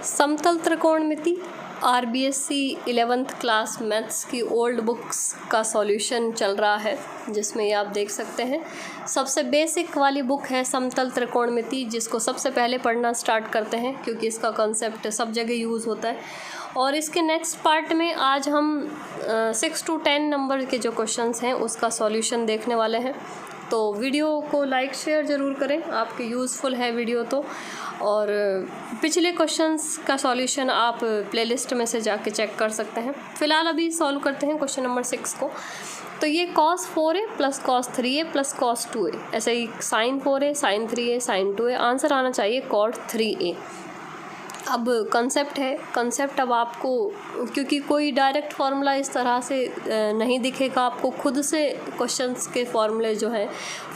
समतल त्रिकोणमिति RBSC 11th class maths की old books का सॉल्यूशन चल रहा है, जिसमें ये आप देख सकते हैं। सबसे बेसिक वाली बुक है समतल त्रिकोणमिति, जिसको सबसे पहले पढ़ना स्टार्ट करते हैं क्योंकि इसका कॉन्सेप्ट सब जगह यूज़ होता है। और इसके नेक्स्ट पार्ट में आज हम 6 to 10 नंबर के जो क्वेश्चंस हैं उसका सॉल्यूशन देखने वाले हैं। तो वीडियो को लाइक शेयर ज़रूर करें, आपके यूज़फुल है वीडियो तो। और पिछले क्वेश्चंस का सॉल्यूशन आप प्लेलिस्ट में से जाके चेक कर सकते हैं। फ़िलहाल अभी सॉल्व करते हैं क्वेश्चन नंबर 6 को। तो ये cos 4a plus cos 3a plus cos 2a, ऐसे ही sin 4a sin 3a sin 2a, answer आना चाहिए cot 3a। अब कंसेप्ट अब आपको, क्योंकि कोई डायरेक्ट फार्मूला इस तरह से नहीं दिखेगा, आपको खुद से क्वेश्चंस के फार्मूले जो हैं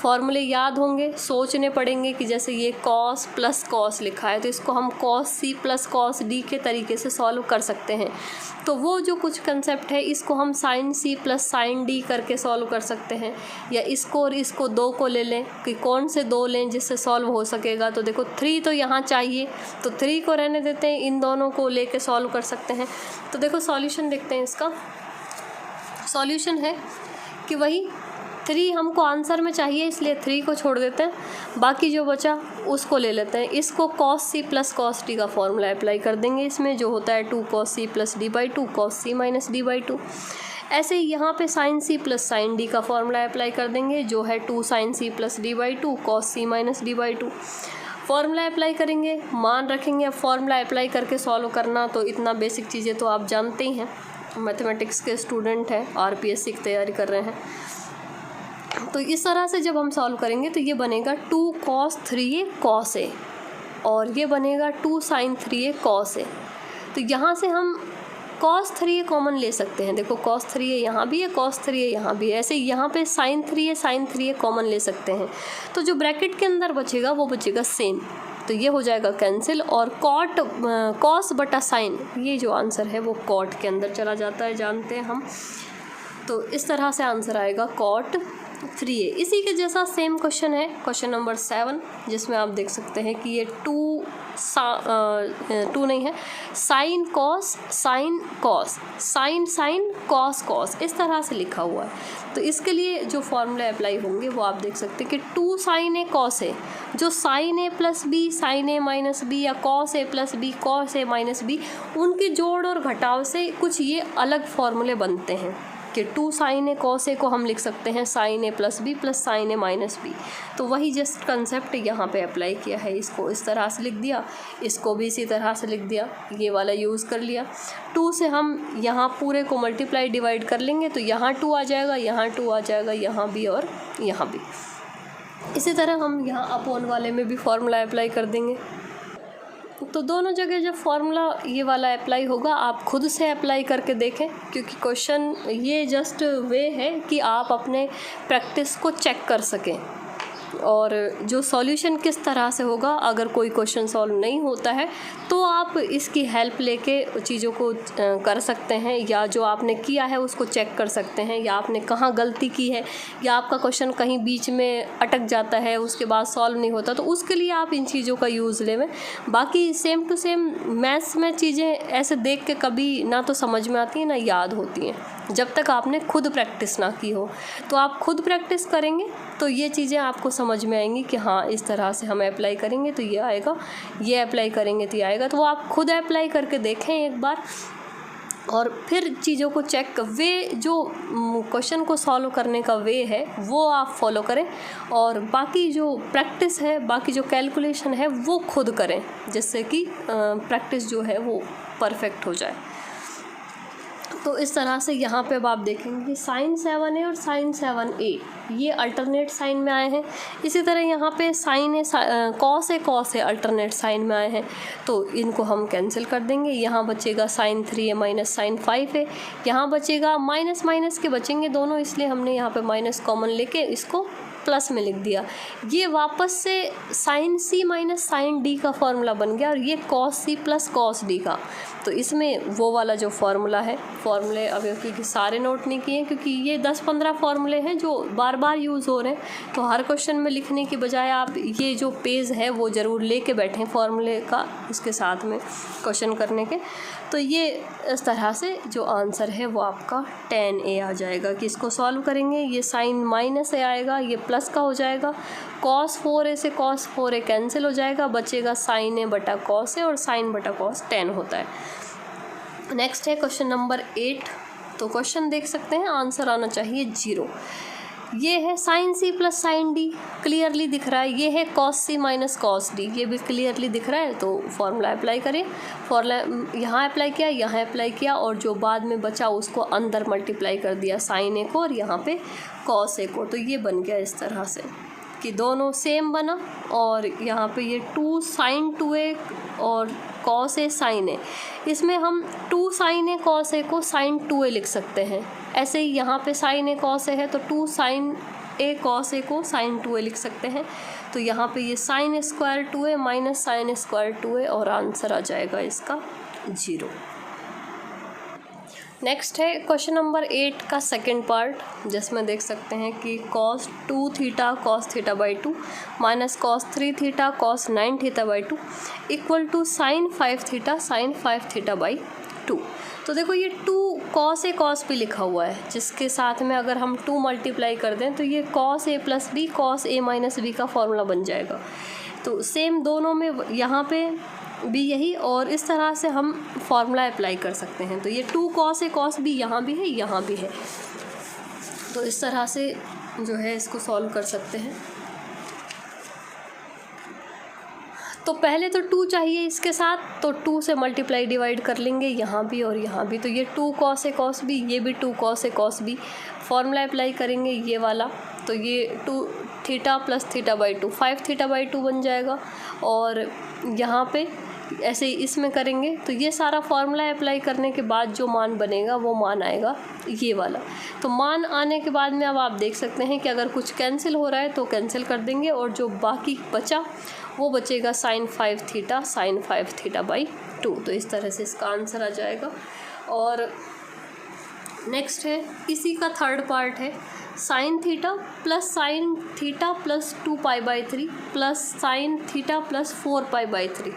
फार्मूले याद होंगे, सोचने पड़ेंगे कि जैसे ये cos प्लस cos लिखा है तो इसको हम cos c plus cos d के तरीके से सॉल्व कर सकते हैं। तो वो जो कुछ कंसेप्ट है इसको हम sin c plus sin d करके सॉल्व कर सकते हैं, या इसको और इसको 2 को ले लें कि कौन से 2 लें जिससे सॉल्व हो सकेगा। तो देखो 3 तो यहाँ चाहिए तो 3 को रहने देते हैं, इन दोनों को लेके सॉल्व कर सकते हैं। तो देखो सॉल्यूशन देखते हैं। इसका सॉल्यूशन है कि वही 3 हमको आंसर में चाहिए, इसलिए 3 को छोड़ देते हैं, बाकी जो बचा उसको ले लेते हैं। इसको cos c plus cos d का फॉर्मूला अप्लाई कर देंगे, इसमें जो होता है 2 cos c plus d/2 cos c minus d/2। ऐसे ही यहाँ पे sin c plus sin d का फॉर्मूला अप्लाई कर देंगे, जो है 2 sin c plus d/2 cos c minus d/2। Formula apply करेंगे, मान रखेंगे। अब फॉर्मूला अप्लाई करके सॉल्व करना, तो इतना बेसिक चीज़ें तो आप जानते ही हैं, मैथमेटिक्स के स्टूडेंट हैं, आरपीएससी की तैयारी कर रहे हैं। तो इस तरह से जब हम सॉल्व करेंगे तो ये बनेगा 2 cos 3a cos a, और ये बनेगा 2 sin 3a cos a। तो यहाँ से हम cos 3a कॉमन ले सकते हैं। देखो cos 3a यहाँ भी है, cos 3a यहाँ भी है, ऐसे यहाँ पे sin 3a कॉमन ले सकते हैं। तो जो ब्रैकेट के अंदर बचेगा वो बचेगा सेम, तो ये हो जाएगा कैंसिल। और cos बटा sin, ये जो आंसर है वो cot के अंदर चला जाता है, जानते हैं हम। तो इस तरह से आंसर आएगा cot 3a। इसी के जैसा सेम क्वेश्चन है क्वेश्चन नंबर 7, जिसमें आप देख सकते हैं कि ये 2 नहीं है, sin cos sin cos sin sin cos cos, इस तरह से लिखा हुआ है। तो इसके लिए जो फॉर्मूले अप्लाई होंगे वो आप देख सकते हैं कि 2 sin a cos a, जो sin a plus b sin a minus b या cos a plus b cos a minus b, उनके जोड़ और घटाव से कुछ ये अलग फॉर्मूले बनते हैं कि 2 sin a cos a को हम लिख सकते हैं sin a plus b plus sin a minus b। तो वही जस्ट कंसेप्ट यहाँ पे अप्लाई किया है, इसको इस तरह से लिख दिया, इसको भी इसी तरह से लिख दिया, ये वाला यूज़ कर लिया। 2 से हम यहाँ पूरे को मल्टीप्लाई डिवाइड कर लेंगे तो यहाँ 2 आ जाएगा, यहाँ 2 आ जाएगा, यहाँ भी और यहाँ भी। इसी तरह हम यहाँ अपॉन वाले में भी फॉर्मूला अप्लाई कर देंगे। तो दोनों जगह जब फॉर्मूला ये वाला अप्लाई होगा, आप खुद से अप्लाई करके देखें, क्योंकि क्वेश्चन ये जस्ट वे है कि आप अपने प्रैक्टिस को चेक कर सकें। और जो सॉल्यूशन किस तरह से होगा, अगर कोई क्वेश्चन सॉल्व नहीं होता है तो आप इसकी हेल्प लेके चीज़ों को कर सकते हैं, या जो आपने किया है उसको चेक कर सकते हैं, या आपने कहाँ गलती की है, या आपका क्वेश्चन कहीं बीच में अटक जाता है उसके बाद सॉल्व नहीं होता, तो उसके लिए आप इन चीज़ों का यूज़ लें। बाकी सेम टू सेम मैथ्स में चीज़ें ऐसे देख के कभी ना तो समझ में आती हैं ना याद होती हैं, जब तक आपने खुद प्रैक्टिस ना की हो। तो आप खुद प्रैक्टिस करेंगे तो ये चीज़ें आपको समझ में आएंगी कि हाँ इस तरह से हम अप्लाई करेंगे तो ये आएगा, ये अप्लाई करेंगे तो ये आएगा। तो वो आप खुद अप्लाई करके देखें एक बार, और फिर चीज़ों को चेक, वे जो क्वेश्चन को सॉल्व करने का वे है वो आप फॉलो करें, और बाकी जो प्रैक्टिस है, बाकी जो कैलकुलेशन है वो खुद करें, जिससे कि प्रैक्टिस जो है वो परफेक्ट हो जाए। तो इस तरह से यहाँ पे अब आप देखेंगे कि sin 7a और sin 7a ये अल्टरनेट साइन में आए हैं। इसी तरह यहाँ पे cos a अल्टरनेट साइन में आए हैं, तो इनको हम कैंसिल कर देंगे। यहाँ बचेगा sin 3a minus sin 5a, यहाँ बचेगा माइनस माइनस के बचेंगे दोनों, इसलिए हमने यहाँ पे माइनस कॉमन लेके इसको प्लस में लिख दिया। ये वापस से sin c minus sin d का फॉर्मूला बन गया, और ये cos c plus cos d का। तो इसमें वो वाला जो फार्मूला है, फार्मूले अब क्योंकि सारे नोट नहीं किए क्योंकि ये 10-15 फार्मूले हैं जो बार बार यूज़ हो रहे हैं, तो हर क्वेश्चन में लिखने की बजाय आप ये जो पेज है वो ज़रूर लेके बैठें फार्मूले का इसके साथ में क्वेश्चन करने के। तो ये इस तरह से जो आंसर है वो आपका tan a आ जाएगा कि इसको सॉल्व करेंगे, ये साइन माइनस a आएगा, ये प्लस का हो जाएगा, cos 4a से cos 4a कैंसिल हो जाएगा, बचेगा sin a बटा cos a और sin बटा cos tan होता है। नेक्स्ट है क्वेश्चन नंबर 8। तो क्वेश्चन देख सकते हैं, आंसर आना चाहिए 0। ये है sin c plus sign D, clearly दिख रहा है। ये है cos c minus cos d, ये भी क्लियरली दिख रहा है। तो फॉर्मूला अप्लाई करें, फॉर्मूला यहाँ अप्लाई किया, यहाँ अप्लाई किया और जो बाद में बचा उसको अंदर मल्टीप्लाई कर दिया sin a को और यहाँ पे cos a को। तो ये बन गया इस तरह से कि दोनों सेम बना और यहाँ पे ये 2 sin 2a और cos a sin a, इसमें हम 2 sin a cos a को sin 2a लिख सकते हैं। ऐसे ही यहाँ पे sin a cos a है तो 2 sin a cos a को sin 2a लिख सकते हैं। तो यहाँ पे ये sin square 2a minus sin square 2a और आंसर आ जाएगा इसका 0। नेक्स्ट है क्वेश्चन नंबर 8 का सेकंड पार्ट, जिसमें देख सकते हैं कि cos 2 थीटा cos थीटा बाई 2 माइनस cos 3 थीटा cos 9 थीटा बाई 2 इक्वल टू sin 5 थीटा sin 5 थीटा बाई 2। तो देखो ये 2 cos a cos b लिखा हुआ है, जिसके साथ में अगर हम 2 मल्टीप्लाई कर दें तो ये cos a plus b cos a minus b का फॉर्मूला बन जाएगा। तो सेम दोनों में यहाँ पे भी यही और इस तरह से हम फार्मूला अप्लाई कर सकते हैं। तो ये 2 cos a cos b यहाँ भी है, यहाँ भी है। तो इस तरह से जो है इसको सॉल्व कर सकते हैं। तो पहले तो 2 चाहिए इसके साथ, तो 2 से मल्टीप्लाई डिवाइड कर लेंगे यहाँ भी और यहाँ भी। तो ये 2 cos a cos b, ये भी 2 cos a cos b, formula apply करेंगे ये वाला। तो ये 2 थीटा प्लस थीटा बाई 2 5 थीटा बाई 2 बन जाएगा और यहाँ पे ऐसे ही इसमें करेंगे तो ये सारा फार्मूला अप्लाई करने के बाद जो मान बनेगा वो मान आएगा ये वाला। तो मान आने के बाद में अब आप देख सकते हैं कि अगर कुछ कैंसिल हो रहा है तो कैंसिल कर देंगे और जो बाकी बचा वो बचेगा sin 5 थीटा बाई 2। तो इस तरह से इसका आंसर आ जाएगा। और नेक्स्ट है इसी का थर्ड पार्ट है sin theta plus 2 pi by 3 plus sin theta plus 4 pi by 3।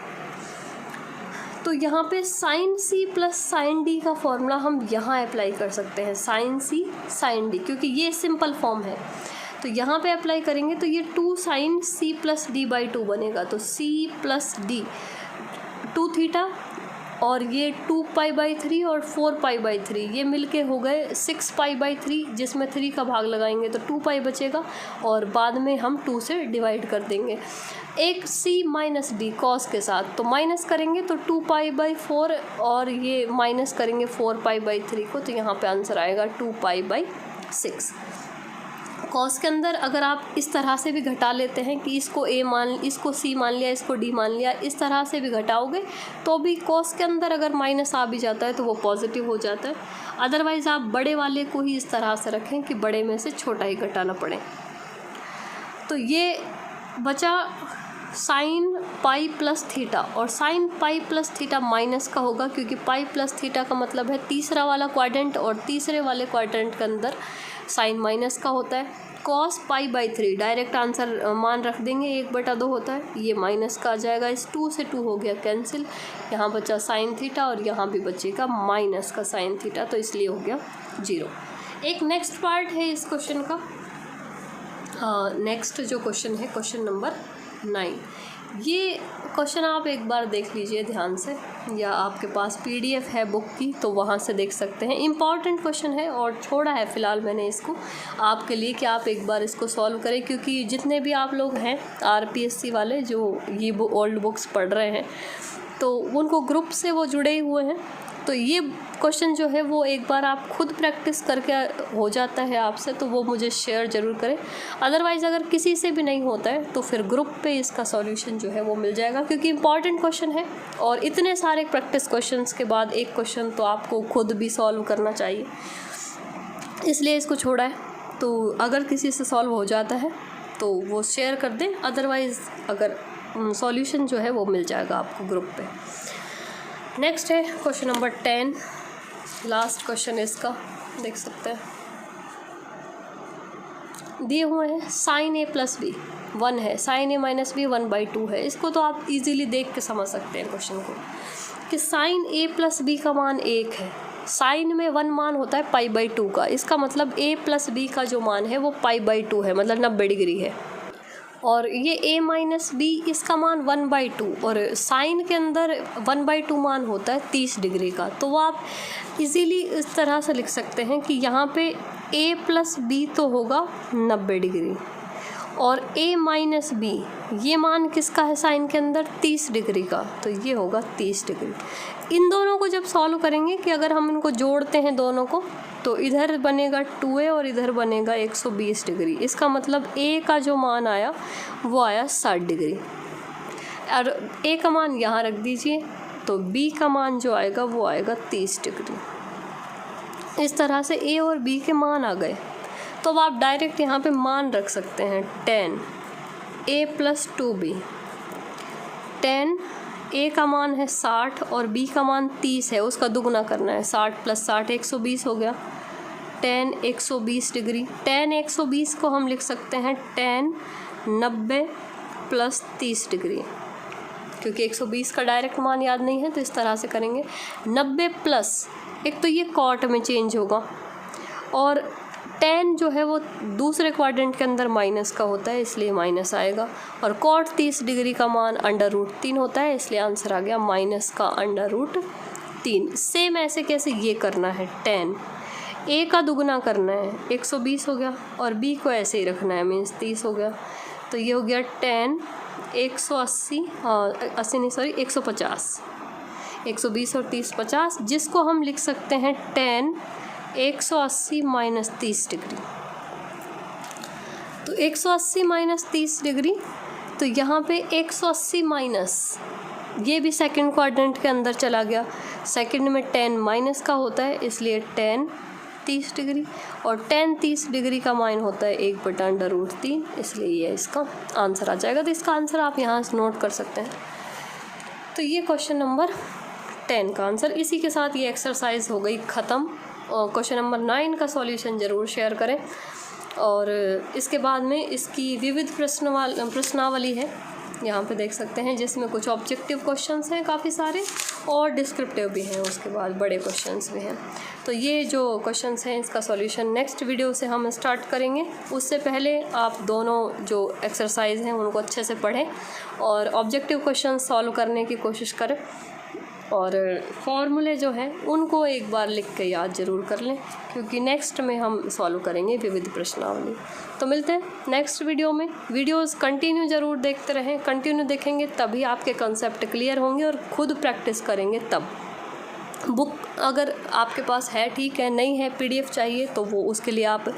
तो यहाँ पे sin c plus sin d का फॉर्मूला हम यहाँ अप्लाई कर सकते हैं, sin c sin d, क्योंकि ये सिंपल फॉर्म है। तो यहाँ पे अप्लाई करेंगे तो ये 2 sin c plus d by 2 बनेगा। तो c प्लस d 2 थीटा और ये 2 पाई बाई 3 और 4 पाई बाई 3, ये मिलके हो गए 6 पाई बाई 3, जिसमें 3 का भाग लगाएंगे तो 2 पाई बचेगा और बाद में हम 2 से डिवाइड कर देंगे। एक c माइनस डी कॉस के साथ, तो माइनस करेंगे तो 2 पाई बाई 4 और ये माइनस करेंगे 4 पाई बाई 3 को, तो यहाँ पे आंसर आएगा 2 पाई बाई 6। कॉस के अंदर अगर आप इस तरह से भी घटा लेते हैं कि इसको a मान, इसको c मान लिया, इसको d मान लिया, इस तरह से भी घटाओगे तो भी कॉस के अंदर अगर माइनस आ भी जाता है तो वो पॉजिटिव हो जाता है। अदरवाइज़ आप बड़े वाले को ही इस तरह से रखें कि बड़े में से छोटा ही घटाना पड़े। तो ये बचा साइन पाई प्लस थीटा, और sine pi plus theta minus का होगा क्योंकि पाई प्लस थीटा का मतलब है तीसरा वाला क्वाड्रेंट और तीसरे वाले क्वाड्रेंट के अंदर साइन माइनस का होता है। Cos pi by 3 direct answer मान रख देंगे, 1/2 होता है, ये माइनस का आ जाएगा। इस 2 से 2 हो गया कैंसिल, यहाँ बचा साइन थीटा और यहाँ भी बचेगा माइनस का साइन थीटा, तो इसलिए हो गया 0। एक नेक्स्ट पार्ट है इस क्वेश्चन का। हाँ, नेक्स्ट जो क्वेश्चन है क्वेश्चन नंबर 9। ये क्वेश्चन आप एक बार देख लीजिए ध्यान से, या आपके पास PDF है बुक की तो वहाँ से देख सकते हैं। इम्पॉर्टेंट क्वेश्चन है और छोड़ा है फ़िलहाल मैंने इसको आपके लिए कि आप एक बार इसको सॉल्व करें, क्योंकि जितने भी आप लोग हैं RPSC वाले जो ये ओल्ड बुक्स पढ़ रहे हैं तो उनको ग्रुप से वो जुड़े हुए हैं, तो ये क्वेश्चन जो है वो एक बार आप खुद प्रैक्टिस करके हो जाता है आपसे तो वो मुझे शेयर ज़रूर करें। अदरवाइज़ अगर किसी से भी नहीं होता है तो फिर ग्रुप पे इसका सॉल्यूशन जो है वो मिल जाएगा, क्योंकि इम्पॉर्टेंट क्वेश्चन है और इतने सारे प्रैक्टिस क्वेश्चंस के बाद एक क्वेश्चन तो आपको खुद भी सॉल्व करना चाहिए, इसलिए इसको छोड़ा है। तो अगर किसी से सॉल्व हो जाता है तो वो शेयर कर दें, अदरवाइज़ अगर सॉल्यूशन जो है वो मिल जाएगा आपको ग्रुप पे। नेक्स्ट है क्वेश्चन नंबर 10, लास्ट क्वेश्चन इसका देख सकते हैं। दिए हुए हैं साइन ए प्लस बी 1 है, साइन ए माइनस बी 1/2 है। इसको तो आप इजीली देख के समझ सकते हैं क्वेश्चन को कि साइन ए प्लस बी का मान 1 है। साइन में 1 मान होता है π/2 का, इसका मतलब a प्लस बी का जो मान है वो π/2 है, मतलब 90 डिग्री है। और ये a माइनस बी इसका मान 1/2 और साइन के अंदर 1/2 मान होता है 30 डिग्री का। तो वो आप इजीली इस तरह से लिख सकते हैं कि यहाँ पे a प्लस बी तो होगा 90 डिग्री और a माइनस बी ये मान किसका है साइन के अंदर 30 डिग्री का, तो ये होगा 30 डिग्री। इन दोनों को जब सॉल्व करेंगे कि अगर हम इनको जोड़ते हैं दोनों को तो इधर बनेगा 2a और इधर बनेगा 120 डिग्री। इसका मतलब a का जो मान आया वो आया 60 डिग्री और a का मान यहाँ रख दीजिए तो b का मान जो आएगा वो आएगा 30 डिग्री। इस तरह से a और b के मान आ गए। तो अब आप डायरेक्ट यहाँ पे मान रख सकते हैं 10 a प्लस 2b। 10 a का मान है 60 और b का मान 30 है, उसका दुगना करना है। 60 प्लस 60 120 हो गया। 10 120 डिग्री, 10 120 को हम लिख सकते हैं 10 90 प्लस 30 डिग्री, क्योंकि 120 का डायरेक्ट मान याद नहीं है तो इस तरह से करेंगे। 90 प्लस, एक तो ये कॉट में चेंज होगा और 10 जो है वो दूसरे क्वाड्रेंट के अंदर माइनस का होता है इसलिए माइनस आएगा और कॉट 30 डिग्री का मान √3 होता है इसलिए आंसर आ गया माइनस का √3। सेम ऐसे कैसे ये करना है 10 a का दुगना करना है 120 हो गया और b को ऐसे ही रखना है मीन्स 30 हो गया। तो ये हो गया 10 150 120 और 30 50, जिसको हम लिख सकते हैं 10 180 माइनस 30 डिग्री। तो 180 माइनस 30 डिग्री, तो यहाँ पे 180 माइनस ये भी सेकंड क्वाड्रेंट के अंदर चला गया। सेकंड में 10 माइनस का होता है इसलिए 10 30 डिग्री और 10 30 डिग्री का मान होता है 1/√3 इसलिए ये इसका आंसर आ जाएगा। तो इसका आंसर आप यहाँ से नोट कर सकते हैं। तो ये क्वेश्चन नंबर 10 का आंसर। इसी के साथ ये एक्सरसाइज हो गई ख़त्म। और क्वेश्चन नंबर 9 का सॉल्यूशन ज़रूर शेयर करें और इसके बाद में इसकी विविध प्रश्नावली है यहाँ पे देख सकते हैं, जिसमें कुछ ऑब्जेक्टिव क्वेश्चंस हैं काफ़ी सारे और डिस्क्रिप्टिव भी हैं, उसके बाद बड़े क्वेश्चंस भी हैं। तो ये जो क्वेश्चंस हैं इसका सॉल्यूशन नेक्स्ट वीडियो से हम स्टार्ट करेंगे। उससे पहले आप दोनों जो एक्सरसाइज हैं उनको अच्छे से पढ़ें और ऑब्जेक्टिव क्वेश्चन सॉल्व करने की कोशिश करें और फॉर्मूले जो हैं उनको एक बार लिख के याद ज़रूर कर लें, क्योंकि नेक्स्ट में हम सॉल्व करेंगे विविध प्रश्नावली। तो मिलते हैं नेक्स्ट वीडियो में। वीडियोस कंटिन्यू ज़रूर देखते रहें, कंटिन्यू देखेंगे तभी आपके कंसेप्ट क्लियर होंगे और ख़ुद प्रैक्टिस करेंगे तब। बुक अगर आपके पास है ठीक है, नहीं है PDF चाहिए तो वो उसके लिए आप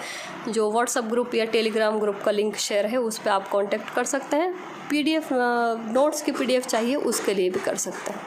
जो व्हाट्सएप ग्रुप या टेलीग्राम ग्रुप का लिंक शेयर है उस पर आप कांटेक्ट कर सकते हैं। PDF नोट्स की PDF चाहिए उसके लिए भी कर सकते हैं।